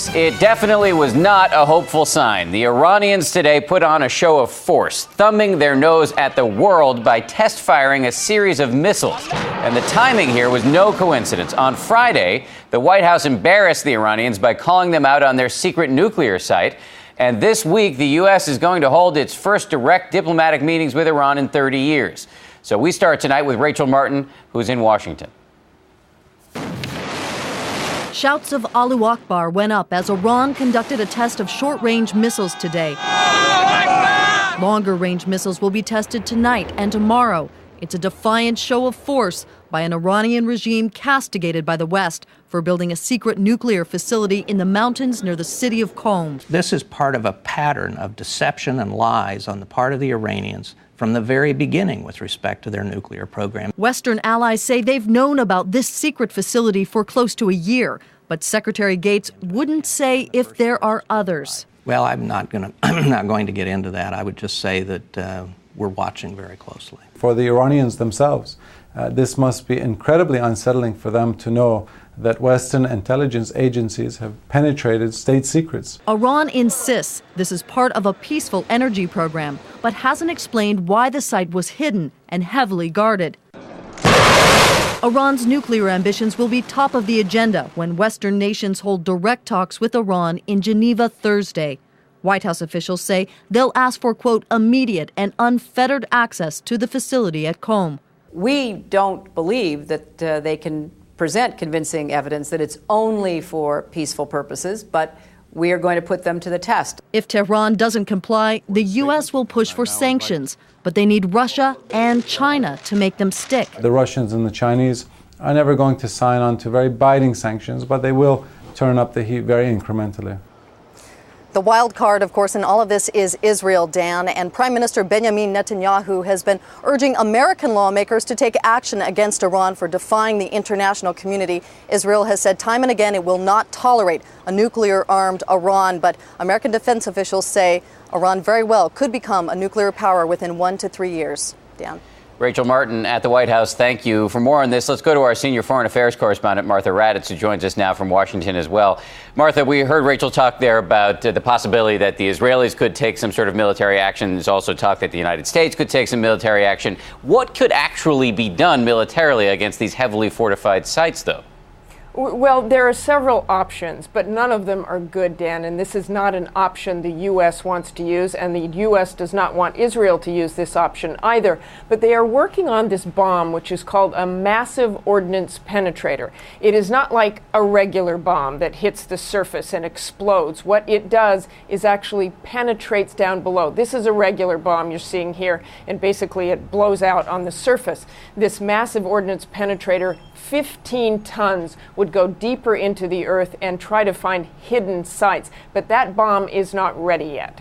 This, it definitely was not a hopeful sign. The Iranians today put on a show of force, thumbing their nose at the world by test firing a series of missiles. And the timing here was no coincidence. On Friday, the White House embarrassed the Iranians by calling them out on their secret nuclear site. And this week, the U.S. is going to hold its first direct diplomatic meetings with Iran in 30 years. So we start tonight with Rachel Martin, who's in Washington. Shouts of Allahu Akbar went up as Iran conducted a test of short-range missiles today. Longer-range missiles will be tested tonight and tomorrow. It's a defiant show of force by an Iranian regime castigated by the West for building a secret nuclear facility in the mountains near the city of Qom. This is part of a pattern of deception and lies on the part of the Iranians from the very beginning with respect to their nuclear program. Western allies say they've known about this secret facility for close to a year, but Secretary Gates wouldn't say if there are others. Well, I'm not going to get into that. I would just say that we're watching very closely. For the Iranians themselves, this must be incredibly unsettling for them to know that Western intelligence agencies have penetrated state secrets. Iran insists this is part of a peaceful energy program, but hasn't explained why the site was hidden and heavily guarded. Iran's nuclear ambitions will be top of the agenda when Western nations hold direct talks with Iran in Geneva Thursday. White House officials say they'll ask for, quote, immediate and unfettered access to the facility at Qom. We don't believe that they can present convincing evidence that it's only for peaceful purposes, but we are going to put them to the test. If Tehran doesn't comply, the U.S. will push for sanctions, but they need Russia and China to make them stick. The Russians and the Chinese are never going to sign on to very biting sanctions, but they will turn up the heat very incrementally. The wild card, of course, in all of this is Israel, Dan, and Prime Minister Benjamin Netanyahu has been urging American lawmakers to take action against Iran for defying the international community. Israel has said time and again it will not tolerate a nuclear-armed Iran, but American defense officials say Iran very well could become a nuclear power within 1 to 3 years. Dan. Rachel Martin at the White House, thank you. For more on this, let's go to our senior foreign affairs correspondent, Martha Raddatz, who joins us now from Washington as well. Martha, we heard Rachel talk there about the possibility that the Israelis could take some sort of military action. There's also talk that the United States could take some military action. What could actually be done militarily against these heavily fortified sites, though? Well, there are several options, but none of them are good, Dan, and this is not an option the U.S. wants to use, and the U.S. does not want Israel to use this option either. But they are working on this bomb, which is called a massive ordnance penetrator. It is not like a regular bomb that hits the surface and explodes. What it does is actually penetrates down below. This is a regular bomb you're seeing here, and basically it blows out on the surface. This massive ordnance penetrator, 15 tons, would go deeper into the earth and try to find hidden sites. But that bomb is not ready yet.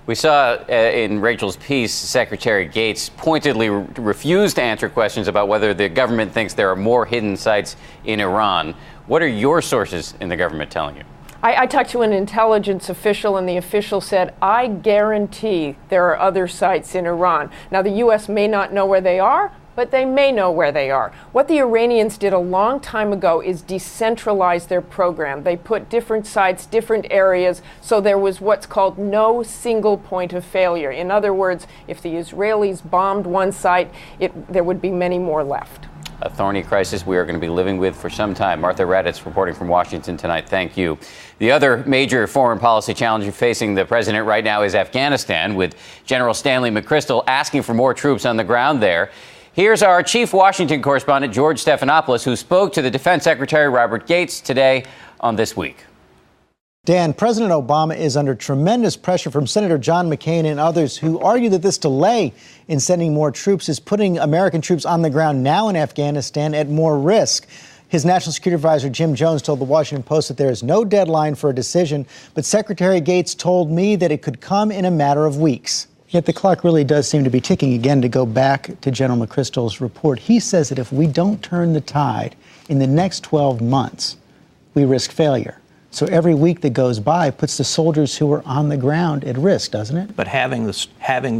We saw in Rachel's piece, Secretary Gates pointedly refused to answer questions about whether the government thinks there are more hidden sites in Iran. What are your sources in the government telling you? I talked to an intelligence official, and the official said, I guarantee there are other sites in Iran. Now, the U.S. may not know where they are, but they may know where they are. What the Iranians did a long time ago is decentralize their program. They put different sites, different areas, so there was what's called no single point of failure. In other words, if the Israelis bombed one site, there would be many more left. A thorny crisis we are going to be living with for some time. Martha Raddatz reporting from Washington tonight. Thank you. The other major foreign policy challenge facing the president right now is Afghanistan, with General Stanley McChrystal asking for more troops on the ground there. Here's our chief Washington correspondent, George Stephanopoulos, who spoke to the Defense Secretary Robert Gates today on This Week. Dan, President Obama is under tremendous pressure from Senator John McCain and others who argue that this delay in sending more troops is putting American troops on the ground now in Afghanistan at more risk. His National Security Advisor, Jim Jones, told the Washington Post that there is no deadline for a decision, but Secretary Gates told me that it could come in a matter of weeks. Yet the clock really does seem to be ticking again. To go back to General McChrystal's report, he says that if we don't turn the tide in the next 12 months, we risk failure. So every week that goes by puts the soldiers who are on the ground at risk, doesn't it? But having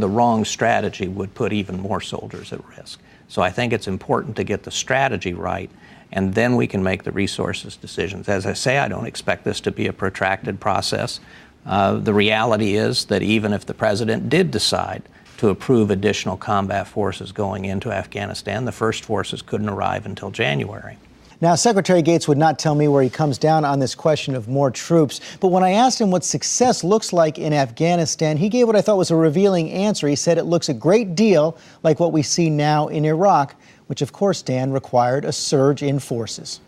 the wrong strategy would put even more soldiers at risk. So I think it's important to get the strategy right and then we can make the resources decisions. As I say, I don't expect this to be a protracted process. The reality is that even if the president did decide to approve additional combat forces going into Afghanistan, the first forces couldn't arrive until January. Now, Secretary Gates would not tell me where he comes down on this question of more troops, but when I asked him what success looks like in Afghanistan, he gave what I thought was a revealing answer. He said it looks a great deal like what we see now in Iraq, which, of course, Dan, required a surge in forces.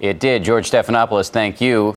It did. George Stephanopoulos, thank you.